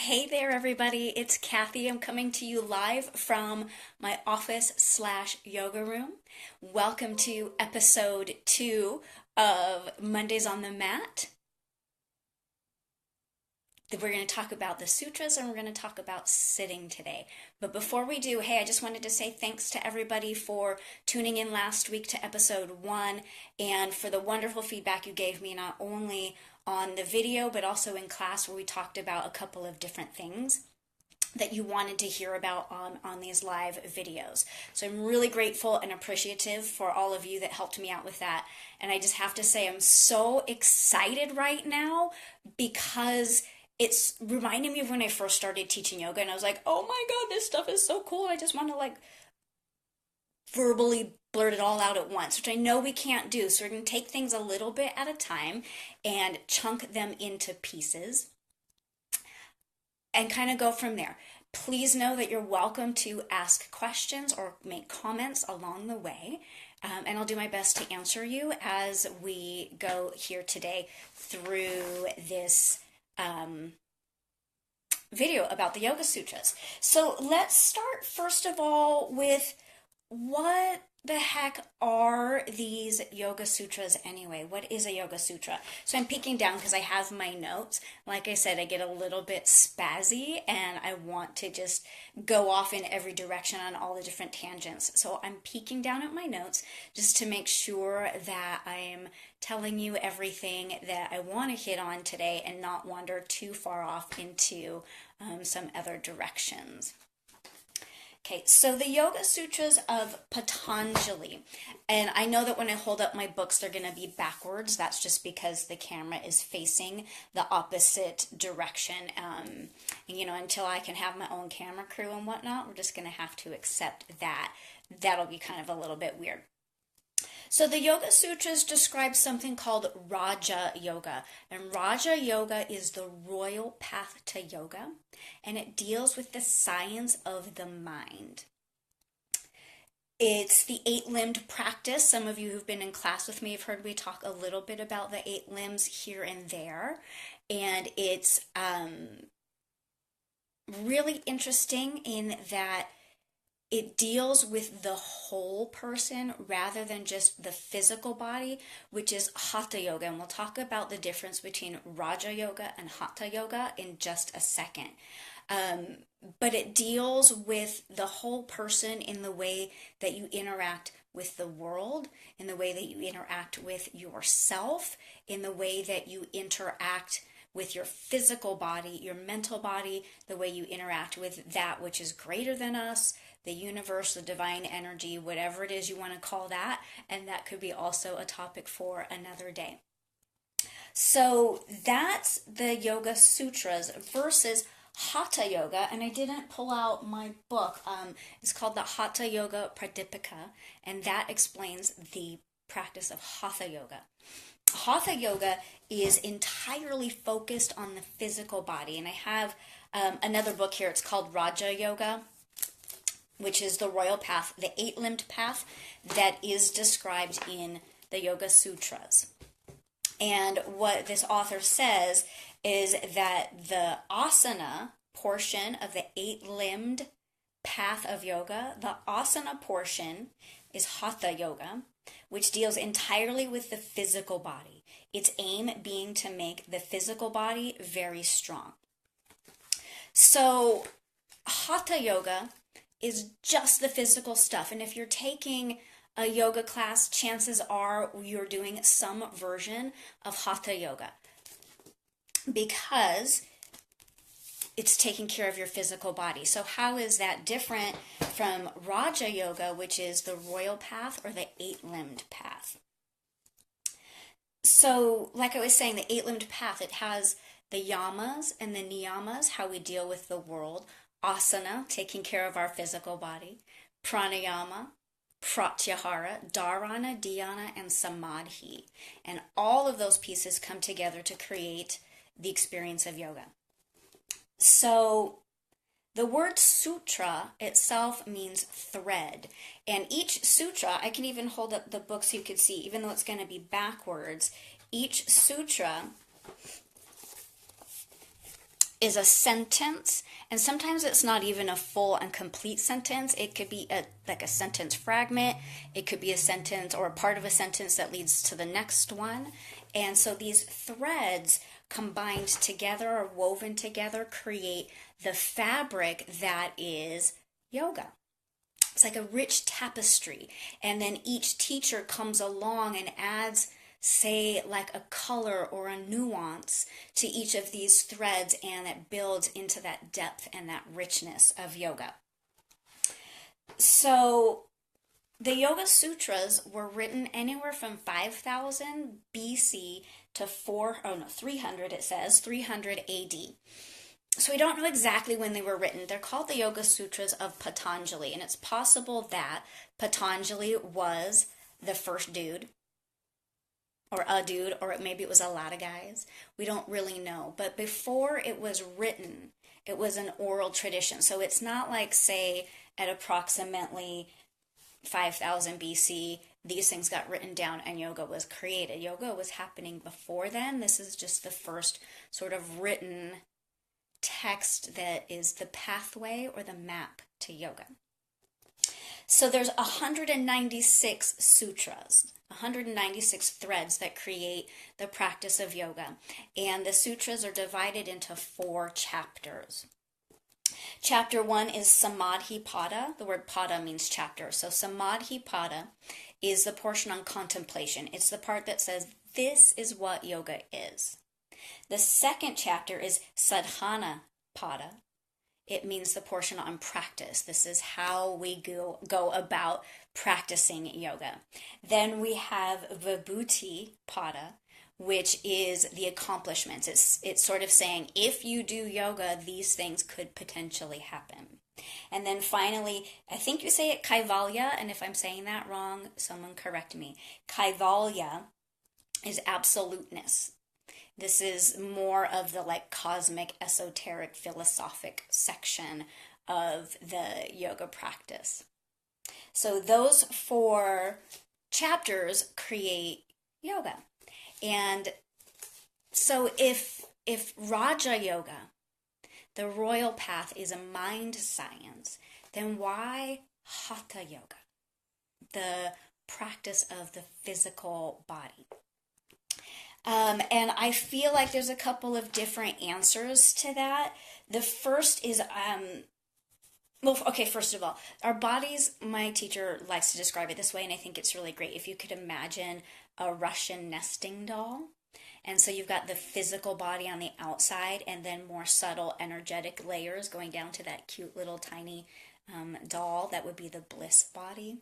Hey there, everybody. It's Kathy. I'm coming to you live from my office/yoga room. Welcome to episode 2 of Mondays on the Mat. We're going to talk about the sutras and we're going to talk about sitting today. But before we do, hey, I just wanted to say thanks to everybody for tuning in last week to episode 1 and for the wonderful feedback you gave me, not only on the video but also in class, where we talked about a couple of different things that you wanted to hear about on these live videos. So I'm really grateful and appreciative for all of you that helped me out with that. And I just have to say I'm so excited right now because it's reminding me of when I first started teaching yoga, and I was like, oh my God, this stuff is so cool. I just want to verbally blurt it all out at once, which I know we can't do. So we're going to take things a little bit at a time and chunk them into pieces and kind of go from there. Please know that you're welcome to ask questions or make comments along the way. And I'll do my best to answer you as we go here today through this video about the Yoga Sutras. So let's start first of all with what the heck are these Yoga Sutras anyway? What is a Yoga Sutra? So I'm peeking down because I have my notes. Like I said, I get a little bit spazzy and I want to just go off in every direction on all the different tangents. So I'm peeking down at my notes just to make sure that I'm telling you everything that I want to hit on today and not wander too far off into some other directions. Okay, so the Yoga Sutras of Patanjali, and I know that when I hold up my books, they're going to be backwards. That's just because the camera is facing the opposite direction. And, until I can have my own camera crew and whatnot, we're just going to have to accept that. That'll be kind of a little bit weird. So the Yoga Sutras describe something called Raja Yoga. And Raja Yoga is the royal path to yoga, and it deals with the science of the mind. It's the 8-limbed practice. Some of you who've been in class with me have heard me talk a little bit about the 8 limbs here and there. And it's really interesting in that it deals with the whole person rather than just the physical body, which is Hatha Yoga. And we'll talk about the difference between Raja Yoga and Hatha Yoga in just a second. But it deals with the whole person in the way that you interact with the world, in the way that you interact with yourself, in the way that you interact with your physical body, your mental body, the way you interact with that which is greater than us, the universe, the divine energy, whatever it is you want to call that. And that could be also a topic for another day. So that's the Yoga Sutras versus Hatha Yoga. And I didn't pull out my book. It's called the Hatha Yoga Pradipika, and that explains the practice of Hatha Yoga. Hatha Yoga is entirely focused on the physical body. And I have another book here. It's called Raja Yoga, which is the royal path, the 8-limbed path that is described in the Yoga Sutras. And what this author says is that the asana portion of the 8-limbed path of yoga, the asana portion is Hatha Yoga, which deals entirely with the physical body. Its aim being to make the physical body very strong. So Hatha Yoga is just the physical stuff. And if you're taking a yoga class, chances are you're doing some version of Hatha Yoga because it's taking care of your physical body. So how is that different from Raja Yoga, which is the royal path or the 8-limbed path? So like I was saying, the 8-limbed path, it has the yamas and the niyamas, how we deal with the world. Asana, taking care of our physical body. Pranayama, pratyahara, dharana, dhyana, and samadhi. And all of those pieces come together to create the experience of yoga. So the word sutra itself means thread. And each sutra, I can even hold up the book so you can see, even though it's going to be backwards, each sutra is a sentence, and sometimes it's not even a full and complete sentence. It could be like a sentence fragment. It could be a sentence or a part of a sentence that leads to the next one. And so these threads combined together or woven together create the fabric that is yoga. It's like a rich tapestry, and then each teacher comes along and adds, say, like a color or a nuance to each of these threads, and it builds into that depth and that richness of yoga. So the Yoga Sutras were written anywhere from 5000 BC to 300, it says, 300 AD. So we don't know exactly when they were written. They're called the Yoga Sutras of Patanjali, and it's possible that Patanjali was the first dude, or a dude, or maybe it was a lot of guys. We don't really know. But before it was written, it was an oral tradition. So it's not like, say, at approximately 5000 BC, these things got written down and yoga was created. Yoga was happening before then. This is just the first sort of written text that is the pathway or the map to yoga. So there's 196 sutras, 196 threads that create the practice of yoga. And the sutras are divided into 4 chapters. Chapter 1 is Samadhi Pada. The word pada means chapter. So Samadhi Pada is the portion on contemplation. It's the part that says, this is what yoga is. The second chapter is Sadhana Pada. It means the portion on practice. This is how we go about practicing yoga. Then we have Vibhuti Pada, which is the accomplishments. It's sort of saying, if you do yoga, these things could potentially happen. And then finally, I think you say it Kaivalya, and if I'm saying that wrong, someone correct me. Kaivalya is absoluteness. This is more of the like cosmic, esoteric, philosophic section of the yoga practice. So those 4 chapters create yoga. And so if Raja Yoga, the royal path, is a mind science, then why Hatha Yoga, the practice of the physical body? And I feel like there's a couple of different answers to that. The first is, first of all, our bodies, my teacher likes to describe it this way, and I think it's really great. If you could imagine a Russian nesting doll, and so you've got the physical body on the outside, and then more subtle energetic layers going down to that cute little tiny doll, that would be the bliss body.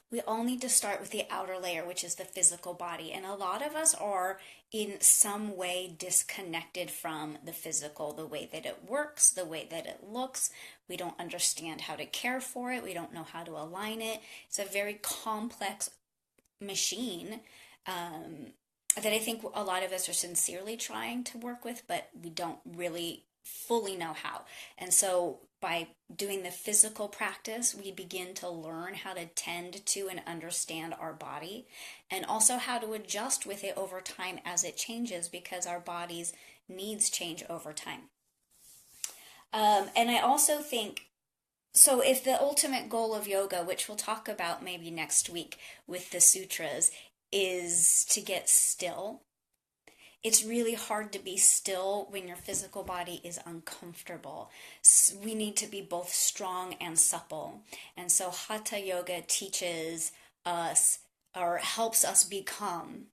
We all need to start with the outer layer, which is the physical body. And a lot of us are in some way disconnected from the physical, the way that it works, the way that it looks. We don't understand how to care for it. We don't know how to align it. It's a very complex machine that I think a lot of us are sincerely trying to work with, but we don't really fully know how. And so by doing the physical practice, we begin to learn how to tend to and understand our body, and also how to adjust with it over time as it changes, because our body's needs change over time. And I also think, so if the ultimate goal of yoga, which we'll talk about maybe next week with the sutras, is to get still, it's really hard to be still when your physical body is uncomfortable. We need to be both strong and supple. And so Hatha Yoga teaches us, or helps us become,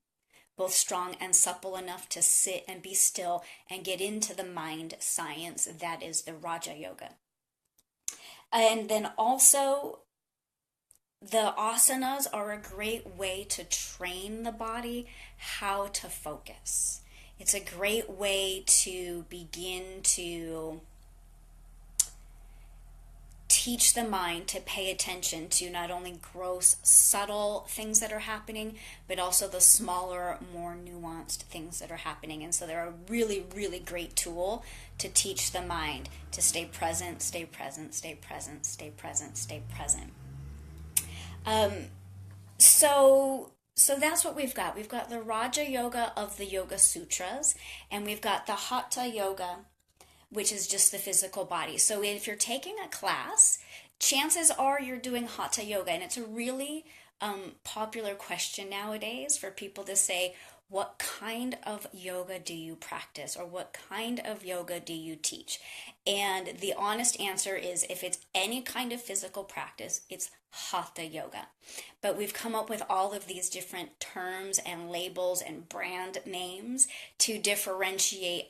both strong and supple enough to sit and be still and get into the mind science that is the Raja Yoga. And then also, the asanas are a great way to train the body how to focus. It's a great way to begin to teach the mind to pay attention to not only gross, subtle things that are happening, but also the smaller, more nuanced things that are happening. And so they're a really, really great tool to teach the mind to stay present, stay present, stay present, stay present, stay present. So that's what we've got. We've got the Raja Yoga of the Yoga Sutras, and we've got the Hatha Yoga which is just the physical body. So if you're taking a class, chances are you're doing hatha yoga. And it's a really popular question nowadays for people to say, what kind of yoga do you practice, or what kind of yoga do you teach? And the honest answer is, if it's any kind of physical practice, it's hatha yoga. But we've come up with all of these different terms and labels and brand names to differentiate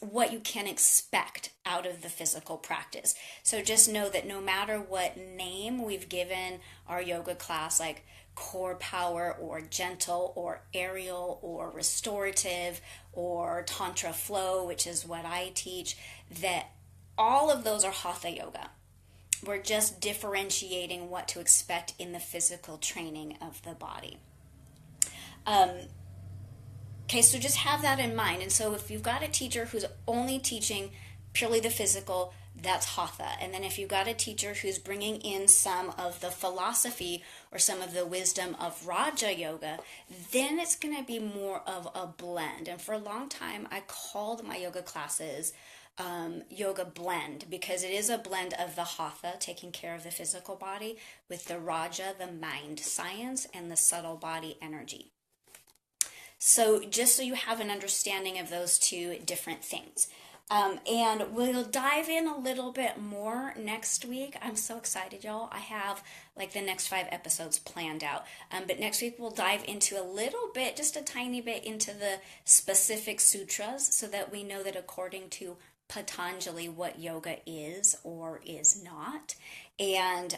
what you can expect out of the physical practice. So just know that no matter what name we've given our yoga class, like core power or gentle or aerial or restorative or tantra flow, which is what I teach, that all of those are hatha yoga. We're just differentiating what to expect in the physical training of the body. Okay, so just have that in mind. And so if you've got a teacher who's only teaching purely the physical, that's hatha. And then if you've got a teacher who's bringing in some of the philosophy or some of the wisdom of Raja Yoga, then it's going to be more of a blend. And for a long time, I called my yoga classes yoga blend, because it is a blend of the hatha, taking care of the physical body, with the Raja, the mind science, and the subtle body energy. So just so you have an understanding of those two different things. And we'll dive in a little bit more next week. I'm so excited, y'all. I have like the next 5 episodes planned out. But next week we'll dive into a little bit, just a tiny bit, into the specific sutras, so that we know that according to Patanjali what yoga is or is not. And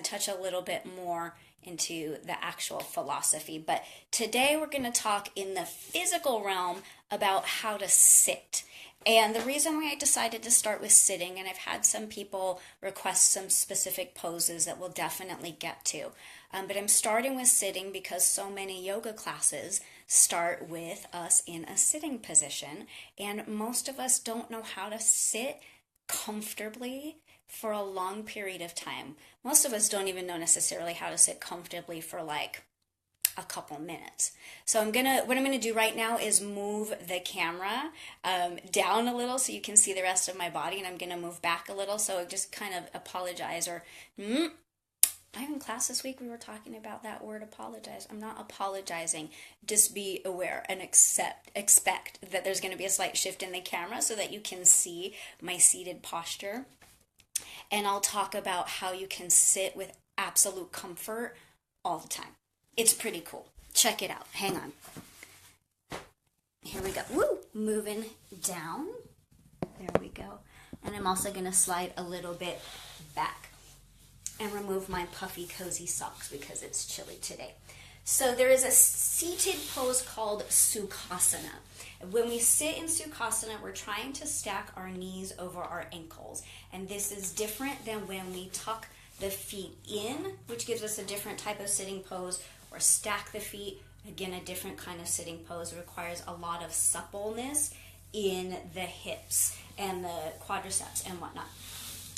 touch a little bit more into the actual philosophy. But today we're going to talk in the physical realm about how to sit. And the reason why I decided to start with sitting, and I've had some people request some specific poses that we'll definitely get to, but I'm starting with sitting because so many yoga classes start with us in a sitting position, and most of us don't know how to sit comfortably for a long period of time. Most of us don't even know necessarily how to sit comfortably for like a couple minutes. So what I'm gonna do right now is move the camera down a little so you can see the rest of my body, and I'm gonna move back a little. So just kind of apologize, or I in class this week we were talking about that word apologize. I'm not apologizing. Just be aware and expect that there's going to be a slight shift in the camera so that you can see my seated posture. And I'll talk about how you can sit with absolute comfort all the time. It's pretty cool. Check it out. Hang on. Here we go. Woo! Moving down. There we go. And I'm also going to slide a little bit back and remove my puffy cozy socks because it's chilly today. So there is a seated pose called Sukasana. When we sit in Sukasana, we're trying to stack our knees over our ankles. And this is different than when we tuck the feet in, which gives us a different type of sitting pose, or stack the feet. Again, a different kind of sitting pose. It requires a lot of suppleness in the hips and the quadriceps and whatnot.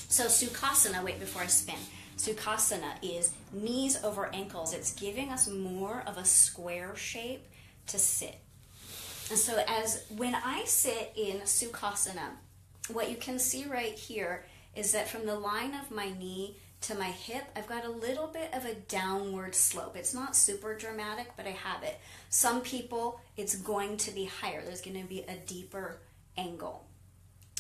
So Sukasana, wait before I spin. Sukasana is knees over ankles. It's giving us more of a square shape to sit. And so when I sit in Sukasana, what you can see right here is that from the line of my knee to my hip, I've got a little bit of a downward slope. It's not super dramatic, but I have it. Some people, it's going to be higher. There's going to be a deeper angle.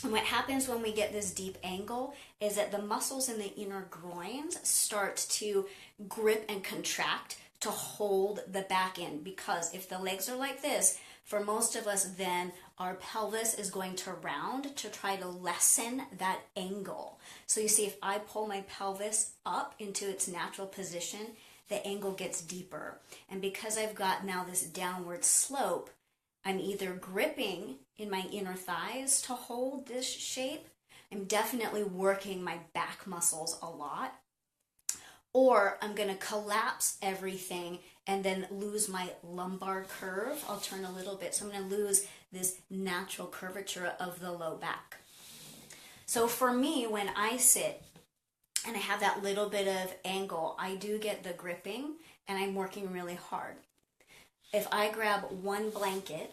And what happens when we get this deep angle is that the muscles in the inner groins start to grip and contract to hold the back in, because if the legs are like this, for most of us, then our pelvis is going to round to try to lessen that angle. So you see, if I pull my pelvis up into its natural position, the angle gets deeper. And because I've got now this downward slope, I'm either gripping in my inner thighs to hold this shape. I'm definitely working my back muscles a lot. Or I'm going to collapse everything and then lose my lumbar curve. I'll turn a little bit. So I'm going to lose this natural curvature of the low back. So for me, when I sit and I have that little bit of angle, I do get the gripping and I'm working really hard. If I grab one blanket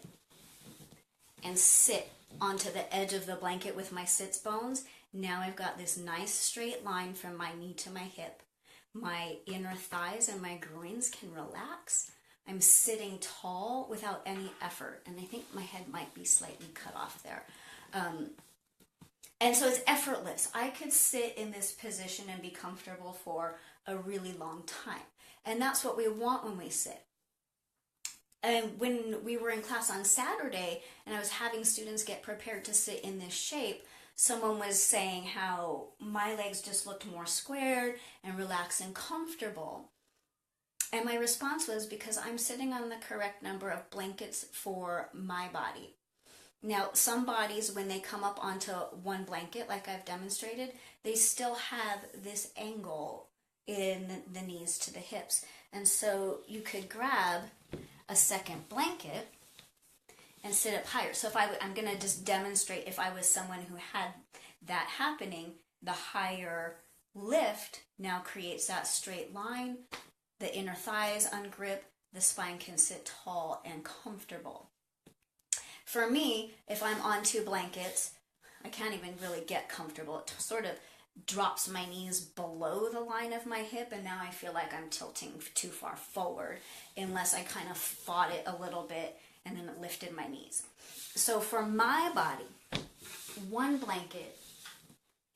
and sit onto the edge of the blanket with my sits bones. Now I've got this nice straight line from my knee to my hip. My inner thighs and my groins can relax. I'm sitting tall without any effort, and I think my head might be slightly cut off there. And so it's effortless. I could sit in this position and be comfortable for a really long time. And that's what we want when we sit. And when we were in class on Saturday and I was having students get prepared to sit in this shape, someone was saying how my legs just looked more squared and relaxed and comfortable. And my response was because I'm sitting on the correct number of blankets for my body. Now, some bodies, when they come up onto one blanket, like I've demonstrated, they still have this angle in the knees to the hips. And so you could grab a second blanket and sit up higher. So if I'm going to just demonstrate if I was someone who had that happening, the higher lift now creates that straight line. The inner thighs ungrip, the spine can sit tall and comfortable. For me, if I'm on two blankets, I can't even really get comfortable. It sort of drops my knees below the line of my hip, and now I feel like I'm tilting too far forward unless I kind of fought it a little bit and then it lifted my knees. So for my body, one blanket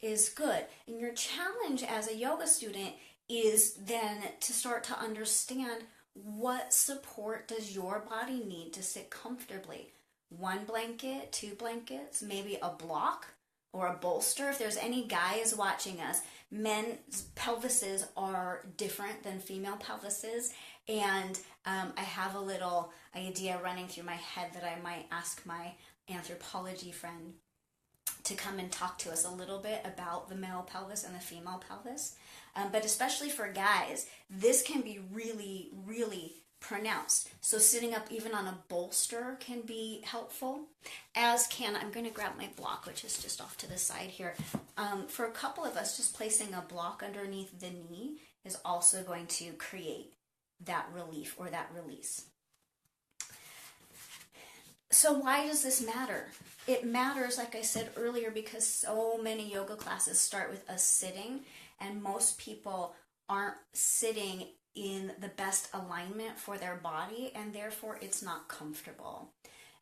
is good. And your challenge as a yoga student is then to start to understand what support does your body need to sit comfortably. One blanket, two blankets, maybe a block or a bolster. If there's any guys watching us, men's pelvises are different than female pelvises. And I have a little idea running through my head that I might ask my anthropology friend to come and talk to us a little bit about the male pelvis and the female pelvis. But especially for guys, this can be really, really pronounced. So sitting up even on a bolster can be helpful, as can, I'm going to grab my block, which is just off to the side here. For a couple of us, just placing a block underneath the knee is also going to create that relief or that release. So why does this matter? It matters, like I said earlier, because so many yoga classes start with us sitting, and most people aren't sitting in the best alignment for their body, and therefore it's not comfortable.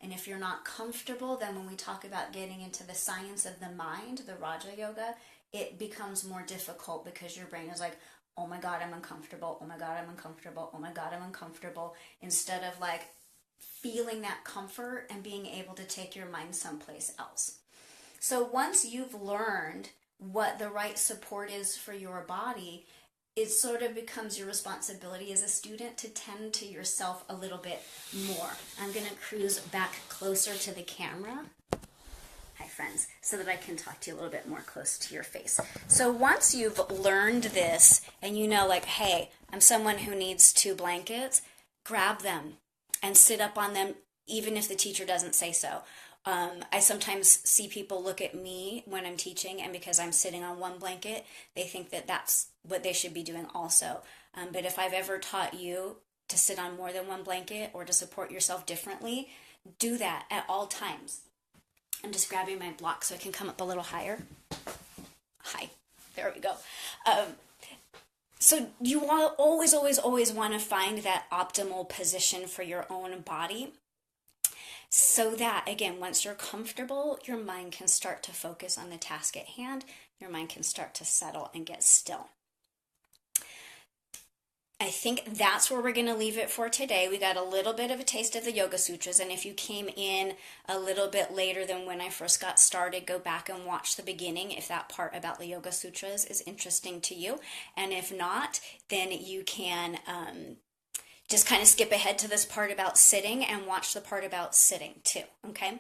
And if you're not comfortable, then when we talk about getting into the science of the mind, the Raja Yoga, it becomes more difficult because your brain is like, oh my God, I'm uncomfortable. Oh my God, I'm uncomfortable. Oh my God, I'm uncomfortable. Instead of like feeling that comfort and being able to take your mind someplace else. So once you've learned what the right support is for your body, it sort of becomes your responsibility as a student to tend to yourself a little bit more. I'm going to cruise back closer to the camera. Hi, friends, so that I can talk to you a little bit more close to your face. So once you've learned this and you know, like, hey, I'm someone who needs two blankets, grab them and sit up on them, even if the teacher doesn't say so. I sometimes see people look at me when I'm teaching, and because I'm sitting on one blanket, they think that that's what they should be doing also. But if I've ever taught you to sit on more than one blanket or to support yourself differently, do that at all times. I'm just grabbing my block so I can come up a little higher. Hi, there we go. So you want always want to find that optimal position for your own body, so that, again, once you're comfortable, your mind can start to focus on the task at hand. Your mind can start to settle and get still. I think that's where we're going to leave it for today. We got a little bit of a taste of the Yoga Sutras, and if you came in a little bit later than when I first got started, go back and watch the beginning if that part about the Yoga Sutras is interesting to you. And if not, then you can just kind of skip ahead to this part about sitting and watch the part about sitting too, okay?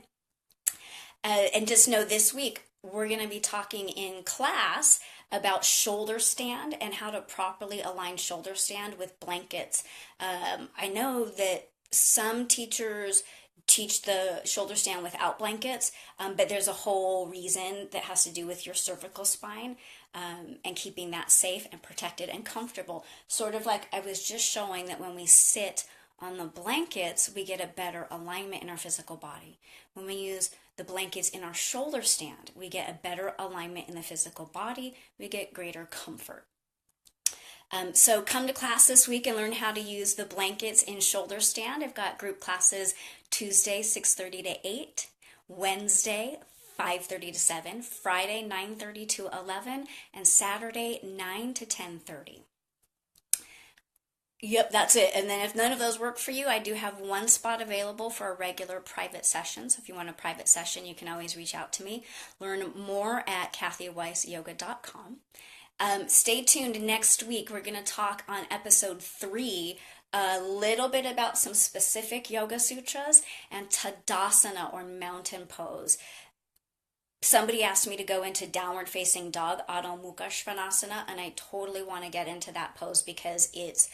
And just know this week, we're going to be talking in class about shoulder stand and how to properly align shoulder stand with blankets. I know that some teachers teach the shoulder stand without blankets, but there's a whole reason that has to do with your cervical spine and keeping that safe and protected and comfortable. Sort of like I was just showing that when we sit on the blankets, we get a better alignment in our physical body. When we use the blankets in our shoulder stand, we get a better alignment in the physical body, we get greater comfort. So come to class this week and learn how to use the blankets in shoulder stand. I've got group classes Tuesday 6:30 to 8, Wednesday 5:30 to 7, Friday 9:30 to 11, and Saturday 9 to 10:30. Yep, that's it. And then if none of those work for you, I do have one spot available for a regular private session. So if you want a private session, you can always reach out to me. Learn more at kathyweissyoga.com. Stay tuned. Next week, we're going to talk on episode 3 a little bit about some specific yoga sutras and Tadasana or mountain pose. Somebody asked me to go into downward facing dog, Adho Mukha Svanasana, and I totally want to get into that pose because it's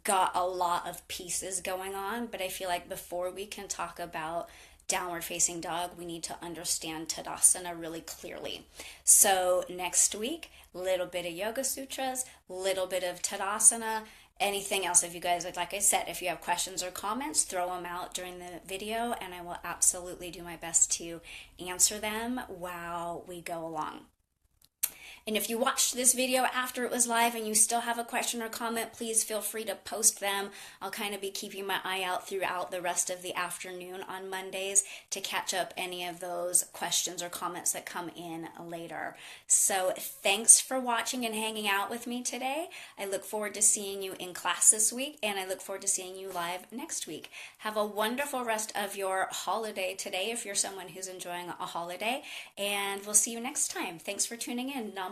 got a lot of pieces going on. But I feel like before we can talk about downward facing dog, we need to understand Tadasana really clearly. So next week, little bit of yoga sutras, little bit of Tadasana, anything else. If you guys, like I said, if you have questions or comments, throw them out during the video and I will absolutely do my best to answer them while we go along. And if you watched this video after it was live and you still have a question or comment, please feel free to post them. I'll kind of be keeping my eye out throughout the rest of the afternoon on Mondays to catch up any of those questions or comments that come in later. So thanks for watching and hanging out with me today. I look forward to seeing you in class this week, and I look forward to seeing you live next week. Have a wonderful rest of your holiday today if you're someone who's enjoying a holiday, and we'll see you next time. Thanks for tuning in. Namaste.